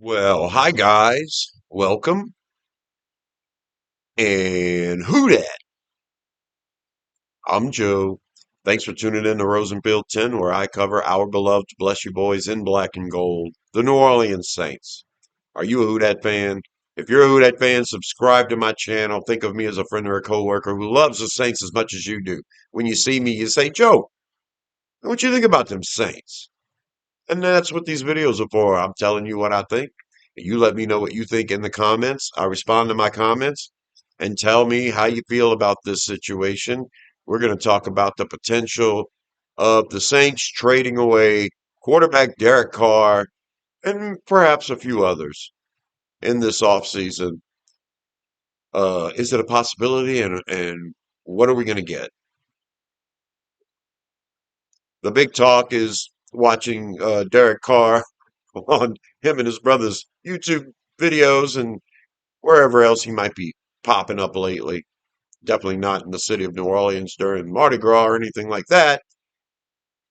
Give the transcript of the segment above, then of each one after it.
Well, hi guys. Welcome. And who dat? I'm Joe. Thanks for tuning in to Rosenfield 10, where I cover our beloved Bless You Boys in black and gold, the New Orleans Saints. Are you a Who Dat fan? If you're a Who Dat fan, subscribe to my channel. Think of me as a friend or a coworker who loves the Saints as much as you do. When you see me, you say, Joe, what you think about them Saints? And that's what these videos are for. I'm telling you what I think. You let me know what you think in the comments. I respond to my comments and tell me how you feel about this situation. We're going to talk about the potential of the Saints trading away quarterback Derek Carr and perhaps a few others in this offseason. Is it a possibility and what are we going to get? The big talk is watching Derek Carr on him and his brother's YouTube videos and wherever else he might be popping up lately. Definitely not in the city of New Orleans during Mardi Gras or anything like that.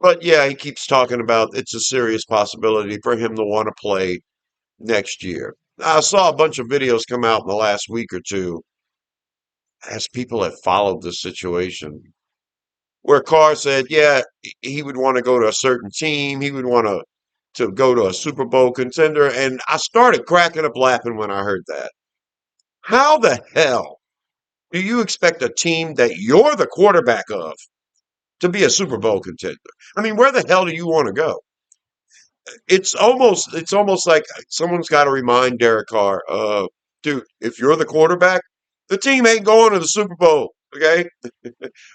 But yeah, he keeps talking about it's a serious possibility for him to want to play next year. I saw a bunch of videos come out in the last week or two as people have followed this situation where Carr said, yeah, he would want to go to a certain team. He would want to go to a Super Bowl contender. And I started cracking up laughing when I heard that. How the hell do you expect a team that you're the quarterback of to be a Super Bowl contender? I mean, where the hell do you want to go? It's almost like someone's got to remind Derek Carr, dude, if you're the quarterback, the team ain't going to the Super Bowl. Okay,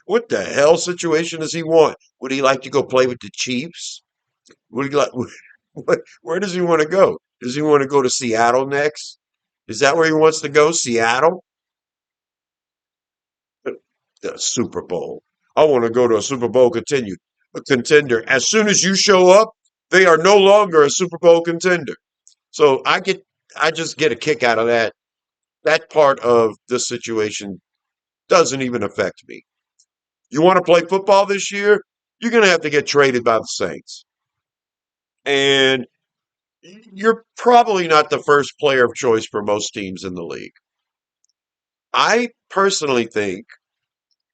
what the hell situation does he want? Would he like to go play with the Chiefs? Would he like? Where does he want to go? Does he want to go to Seattle next? Is that where he wants to go? Seattle? The Super Bowl. I want to go to a Super Bowl a contender. As soon as you show up, they are no longer a Super Bowl contender. So I just get a kick out of that. That part of the situation doesn't even affect me. You want to play football this year? You're going to have to get traded by the Saints. And you're probably not the first player of choice for most teams in the league. I personally think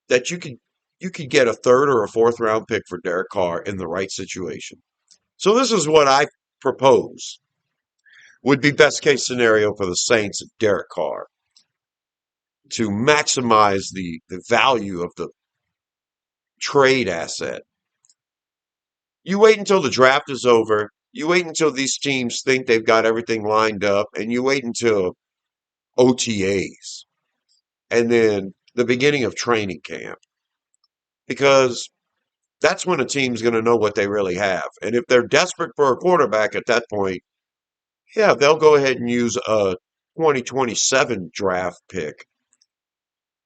that you could get a third or a fourth round pick for Derek Carr in the right situation. So this is what I propose would be best case scenario for the Saints and Derek Carr to maximize the value of the trade asset. You wait until the draft is over. You wait until these teams think they've got everything lined up, and you wait until OTAs and then the beginning of training camp because that's when a team's going to know what they really have. And if they're desperate for a quarterback at that point, yeah, they'll go ahead and use a 2027 draft pick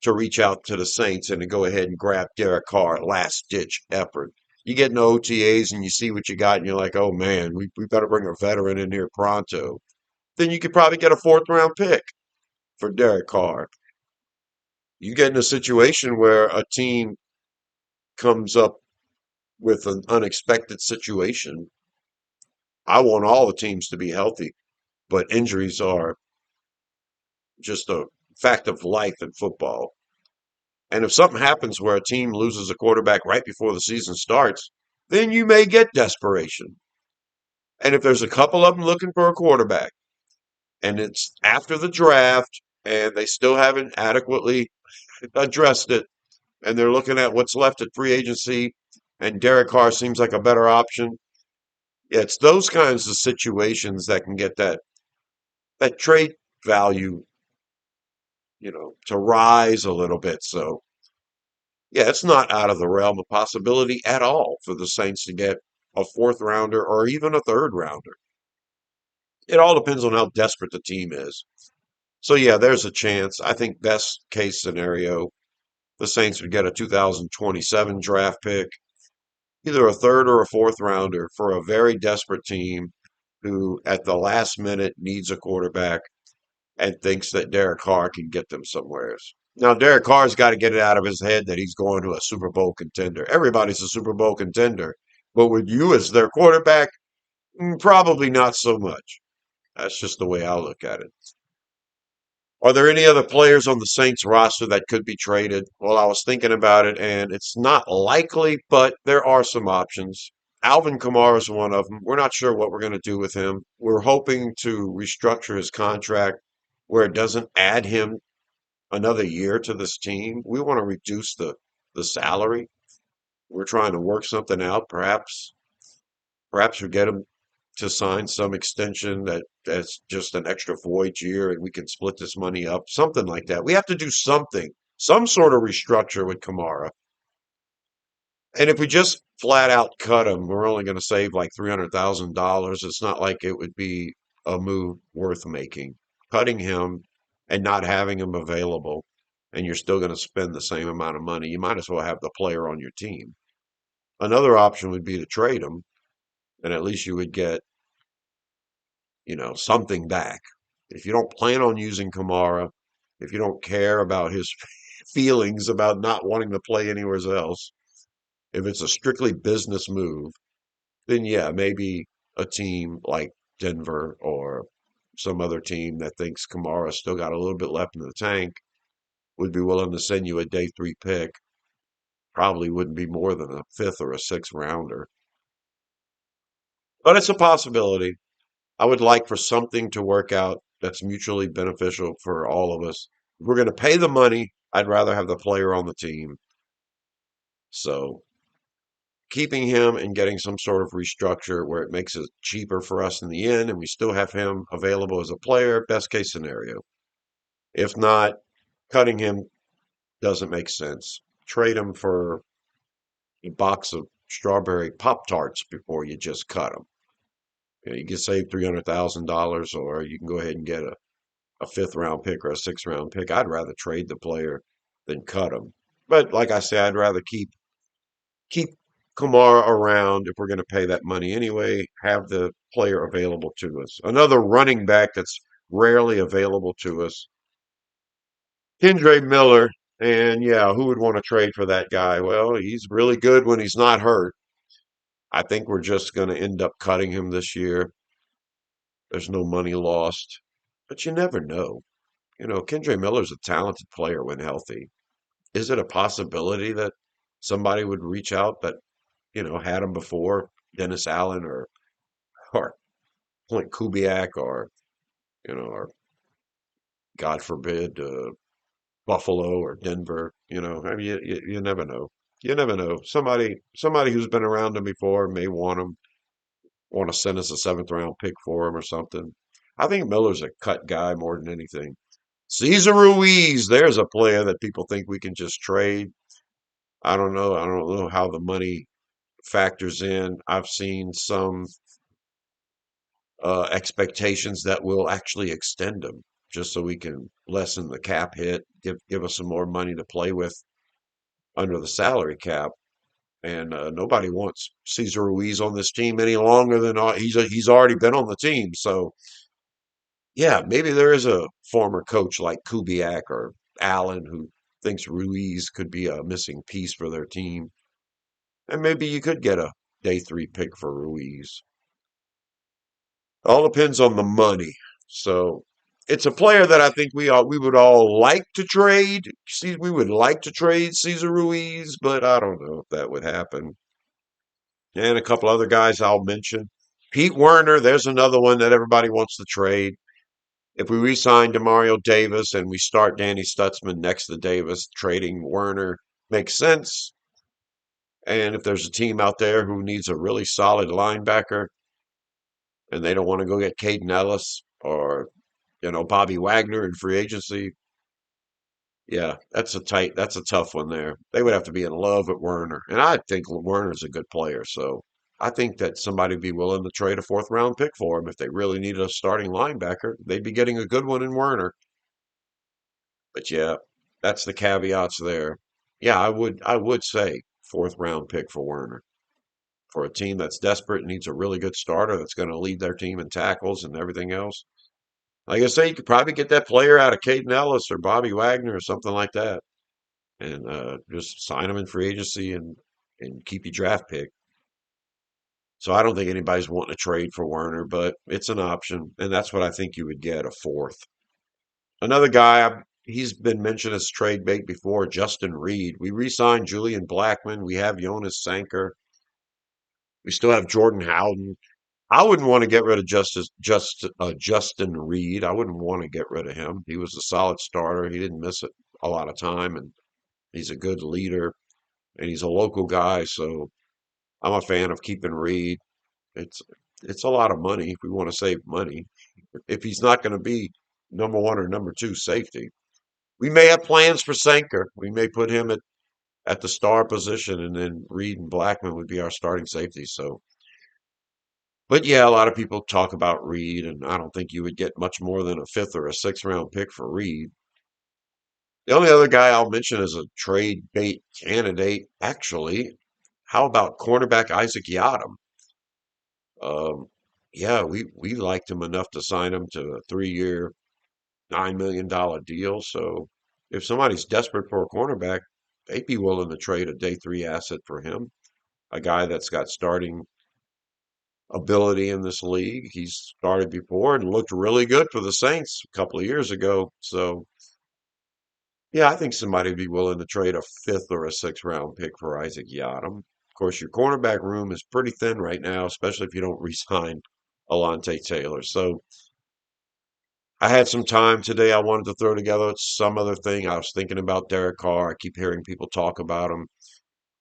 to reach out to the Saints and to go ahead and grab Derek Carr, last ditch effort. You get in the OTAs and you see what you got, and you're like, oh man, we better bring a veteran in here pronto. Then you could probably get a fourth round pick for Derek Carr. You get in a situation where a team comes up with an unexpected situation. I want all the teams to be healthy, but injuries are just a fact of life in football. And if something happens where a team loses a quarterback right before the season starts, then you may get desperation. And if there's a couple of them looking for a quarterback and it's after the draft and they still haven't adequately addressed it and they're looking at what's left at free agency and Derek Carr seems like a better option, yeah, it's those kinds of situations that can get that trade value, to rise a little bit. So yeah, it's not out of the realm of possibility at all for the Saints to get a fourth rounder or even a third rounder. It all depends on how desperate the team is. So yeah, there's a chance. I think best case scenario, the Saints would get a 2027 draft pick, either a third or a fourth rounder for a very desperate team who at the last minute needs a quarterback and thinks that Derek Carr can get them somewheres. Now, Derek Carr's got to get it out of his head that he's going to a Super Bowl contender. Everybody's a Super Bowl contender. But with you as their quarterback, probably not so much. That's just the way I look at it. Are there any other players on the Saints roster that could be traded? Well, I was thinking about it, and it's not likely, but there are some options. Alvin Kamara is one of them. We're not sure what we're going to do with him. We're hoping to restructure his contract where it doesn't add him another year to this team. We want to reduce the salary. We're trying to work something out. Perhaps we get him to sign some extension that's just an extra void year and we can split this money up, something like that. We have to do something, some sort of restructure with Kamara. And if we just flat out cut him, we're only going to save like $300,000. It's not like it would be a move worth making. Cutting him and not having him available, and you're still going to spend the same amount of money, you might as well have the player on your team. Another option would be to trade him, and at least you would get, something back. If you don't plan on using Kamara, if you don't care about his feelings about not wanting to play anywhere else, if it's a strictly business move, then yeah, maybe a team like Denver or some other team that thinks Kamara still got a little bit left in the tank would be willing to send you a day three pick. Probably wouldn't be more than a fifth or a sixth rounder, but it's a possibility. I would like for something to work out that's mutually beneficial for all of us. If we're going to pay the money, I'd rather have the player on the team. So keeping him and getting some sort of restructure where it makes it cheaper for us in the end and we still have him available as a player, best case scenario. If not, cutting him doesn't make sense. Trade him for a box of strawberry Pop Tarts before you just cut him. You can save $300,000, or you can go ahead and get a fifth round pick or a sixth round pick. I'd rather trade the player than cut him. But like I said, I'd rather keep Kamara around if we're going to pay that money anyway, have the player available to us. Another running back that's rarely available to us, Kendre Miller. And yeah, who would want to trade for that guy? Well, he's really good when he's not hurt. I think we're just going to end up cutting him this year. There's no money lost, but you never know. Kendre Miller's a talented player when healthy. Is it a possibility that somebody would reach out that, had him before Dennis Allen or Clint Kubiak or God forbid, Buffalo or Denver? I mean, you never know. You never know. Somebody who's been around him before may want to send us a seventh round pick for him or something. I think Miller's a cut guy more than anything. Cesar Ruiz, there's a player that people think we can just trade. I don't know. I don't know how the money factors in. I've seen some expectations that we'll actually extend them just so we can lessen the cap hit, give us some more money to play with under the salary cap. And nobody wants Cesar Ruiz on this team any longer than he's already been on the team. So yeah, maybe there is a former coach like Kubiak or Allen who thinks Ruiz could be a missing piece for their team. And maybe you could get a day three pick for Ruiz. All depends on the money. So it's a player that I think we would all like to trade. See, we would like to trade Cesar Ruiz, but I don't know if that would happen. And a couple other guys I'll mention. Pete Werner, there's another one that everybody wants to trade. If we re-sign Demario Davis and we start Danny Stutzman next to Davis, trading Werner makes sense. And if there's a team out there who needs a really solid linebacker and they don't want to go get Caden Ellis or Bobby Wagner in free agency, yeah, that's a tough one there. They would have to be in love with Werner, and I think Werner's a good player. So I think that somebody would be willing to trade a fourth round pick for him if they really needed a starting linebacker. They'd be getting a good one in Werner. But yeah, that's the caveats there. Yeah, I would say fourth round pick for Werner for a team that's desperate and needs a really good starter that's going to lead their team in tackles and everything else. Like I say, you could probably get that player out of Caden Ellis or Bobby Wagner or something like that, and just sign them in free agency and keep your draft pick. So I don't think anybody's wanting to trade for Werner, but it's an option, and that's what I think you would get, a fourth. Another guy, he's been mentioned as trade bait before, Justin Reed. We re-signed Julian Blackman. We have Jonas Sanker. We still have Jordan Howden. I wouldn't want to get rid of Justin Reed. I wouldn't want to get rid of him. He was a solid starter. He didn't miss it a lot of time, and he's a good leader, and he's a local guy. So I'm a fan of keeping Reed. It's it's a lot of money if we want to save money. If he's not going to be number one or number two safety, we may have plans for Sanker. We may put him at the star position, and then Reed and Blackman would be our starting safety. So, but yeah, a lot of people talk about Reed, and I don't think you would get much more than a fifth or a sixth round pick for Reed. The only other guy I'll mention as a trade bait candidate, actually, how about cornerback Isaac Yiadom? Um, yeah, we liked him enough to sign him to a 3-year, $9 million deal. So if somebody's desperate for a cornerback, they'd be willing to trade a day three asset for him, a guy that's got starting ability in this league. He's started before and looked really good for the Saints a couple of years ago. So yeah, I think somebody would be willing to trade a fifth or a sixth round pick for Isaac Yiadom. Of course, your cornerback room is pretty thin right now, especially if you don't re-sign Alontae Taylor. So I had some time today. I wanted to throw together some other thing. I was thinking about Derek Carr. I keep hearing people talk about him.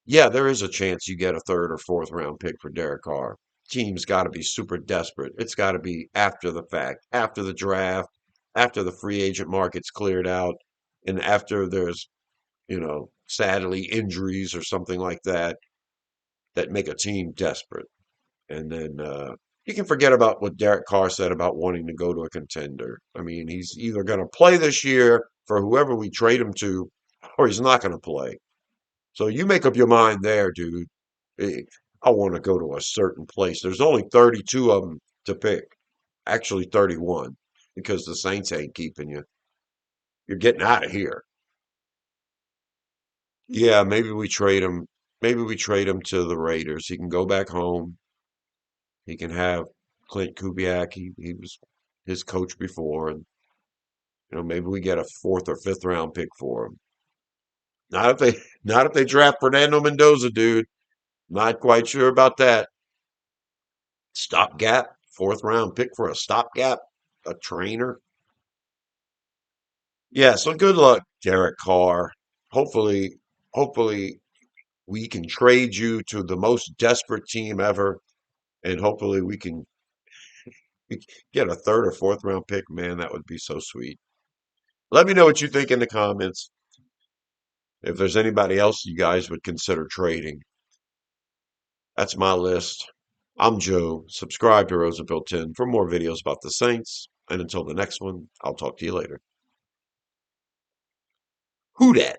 Yeah, there is a chance you get a third or fourth round pick for Derek Carr. Team's got to be super desperate. It's got to be after the fact, after the draft, after the free agent market's cleared out, and after there's, sadly injuries or something like that that make a team desperate. And then you can forget about what Derek Carr said about wanting to go to a contender. I mean, he's either going to play this year for whoever we trade him to, or he's not going to play. So you make up your mind there, dude. Eh, I want to go to a certain place. There's only 32 of them to pick. Actually, 31, because the Saints ain't keeping you. You're getting out of here. Yeah, maybe we trade him. Maybe we trade him to the Raiders. He can go back home. He can have Clint Kubiak. He was his coach before, and maybe we get a fourth or fifth round pick for him. Not if they draft Fernando Mendoza, dude. Not quite sure about that. Stopgap, fourth round pick for a stopgap, a trainer. Yeah, so good luck, Derek Carr. Hopefully, hopefully we can trade you to the most desperate team ever, and hopefully we can get a third or fourth round pick. Man, that would be so sweet. Let me know what you think in the comments. If there's anybody else you guys would consider trading, that's my list. I'm Joe. Subscribe to Roosevelt 10 for more videos about the Saints. And until the next one, I'll talk to you later. Who dat?